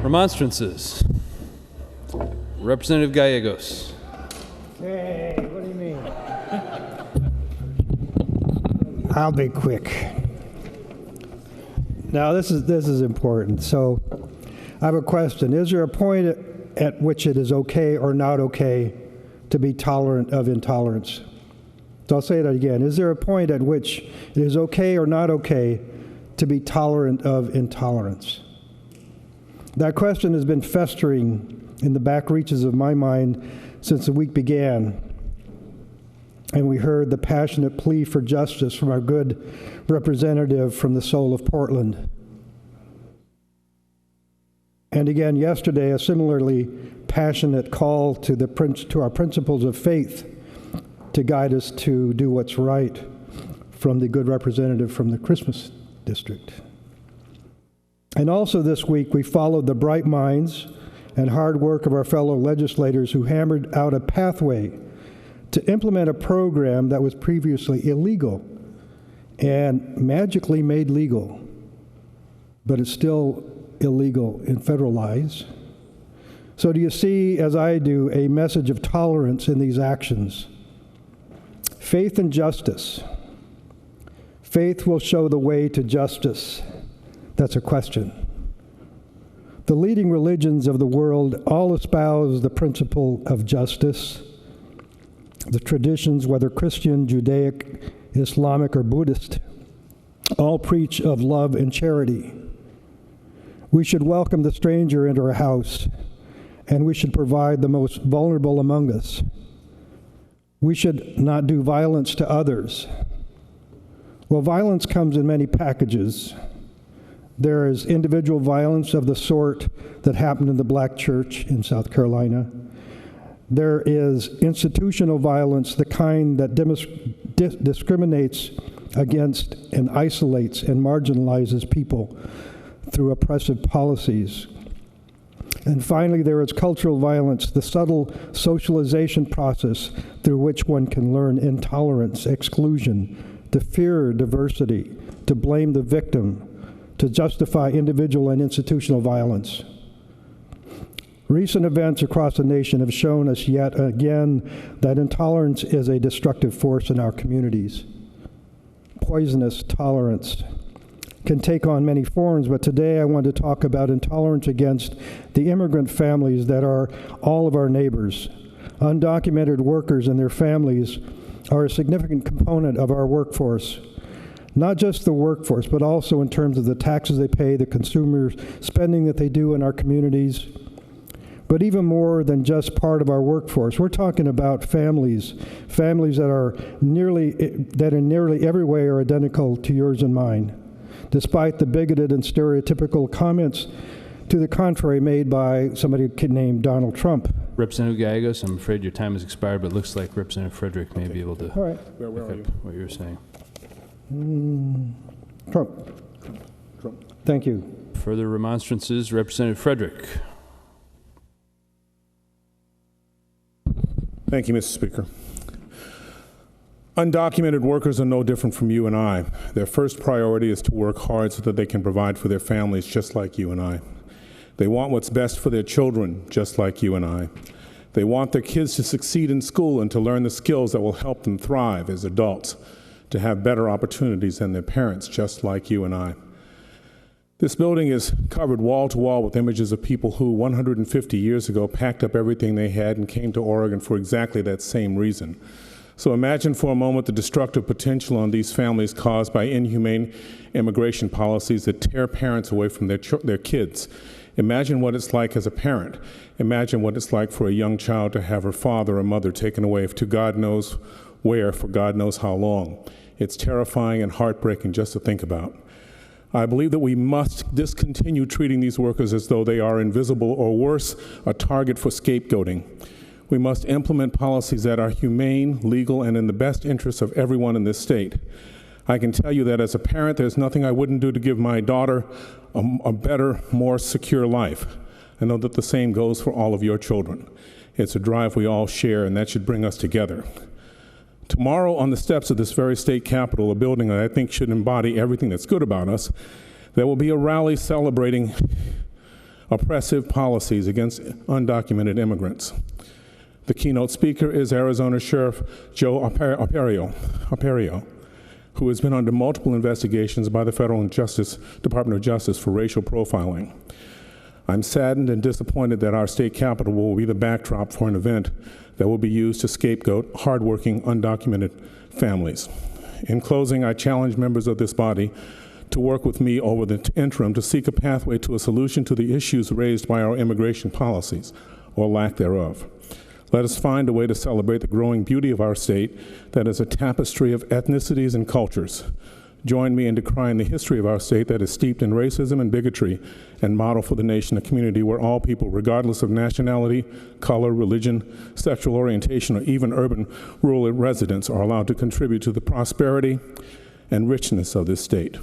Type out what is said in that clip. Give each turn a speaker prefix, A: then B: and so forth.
A: Remonstrances. Representative Gallegos.
B: Hey, what do you mean? I'll be quick. Now, this is important. So, I have a question. Is there a point at which it is okay or not okay to be tolerant of intolerance? So I'll say that again. Is there a point at which it is okay or not okay to be tolerant of intolerance? That question has been festering in the back reaches of my mind since the week began, and we heard the passionate plea for justice from our good representative from the soul of Portland. And again yesterday, a similarly passionate call to our principles of faith to guide us to do what's right from the good representative from the Christmas district. And also this week, we followed the bright minds and hard work of our fellow legislators who hammered out a pathway to implement a program that was previously illegal and magically made legal, but it's still illegal in federal eyes. So do you see, as I do, a message of tolerance in these actions? Faith and justice. Faith will show the way to justice. That's a question. The leading religions of the world all espouse the principle of justice. The traditions, whether Christian, Judaic, Islamic, or Buddhist, all preach of love and charity. We should welcome the stranger into our house, and we should provide the most vulnerable among us. We should not do violence to others. Well, violence comes in many packages. There is individual violence of the sort that happened in the black church in South Carolina. There is institutional violence, the kind that discriminates against and isolates and marginalizes people through oppressive policies. And finally, there is cultural violence, the subtle socialization process through which one can learn intolerance, exclusion, to fear diversity, to blame the victim, to justify individual and institutional violence. Recent events across the nation have shown us yet again that intolerance is a destructive force in our communities. Poisonous tolerance can take on many forms, but today I want to talk about intolerance against the immigrant families that are all of our neighbors. Undocumented workers and their families are a significant component of our workforce. Not just the workforce, but also in terms of the taxes they pay, the consumer spending that they do in our communities. But even more than just part of our workforce, we're talking about families that are in nearly every way are identical to yours and mine, despite the bigoted and stereotypical comments to the contrary made by somebody named Donald Trump.
A: Representative Gallegos, I'm afraid your time has expired, but it looks like Representative Frederick may be able to
B: All right.
A: pick up what you're saying.
B: Trump. Thank you.
A: Further remonstrances, Representative Frederick.
C: Thank you, Mr. Speaker. Undocumented workers are no different from you and I. Their first priority is to work hard so that they can provide for their families just like you and I. They want what's best for their children just like you and I. They want their kids to succeed in school and to learn the skills that will help them thrive as adults, to have better opportunities than their parents just like you and I. This building is covered wall to wall with images of people who 150 years ago packed up everything they had and came to Oregon for exactly that same reason. So imagine for a moment the destructive potential on these families caused by inhumane immigration policies that tear parents away from their kids. Imagine what it's like as a parent. Imagine what it's like for a young child to have her father or mother taken away to God knows where for God knows how long. It's terrifying and heartbreaking just to think about. I believe that we must discontinue treating these workers as though they are invisible or worse, a target for scapegoating. We must implement policies that are humane, legal, and in the best interests of everyone in this state. I can tell you that as a parent, there's nothing I wouldn't do to give my daughter a better, more secure life. I know that the same goes for all of your children. It's a drive we all share, and that should bring us together. Tomorrow, on the steps of this very state capitol, a building that I think should embody everything that's good about us, there will be a rally celebrating oppressive policies against undocumented immigrants. The keynote speaker is Arizona Sheriff Joe Arpaio, who has been under multiple investigations by the Federal Department of Justice for racial profiling. I'm saddened and disappointed that our state capitol will be the backdrop for an event that will be used to scapegoat hardworking, undocumented families. In closing, I challenge members of this body to work with me over the interim to seek a pathway to a solution to the issues raised by our immigration policies, or lack thereof. Let us find a way to celebrate the growing beauty of our state that is a tapestry of ethnicities and cultures. Join me in decrying the history of our state that is steeped in racism and bigotry, and model for the nation a community where all people, regardless of nationality, color, religion, sexual orientation, or even urban rural residents, are allowed to contribute to the prosperity and richness of this state.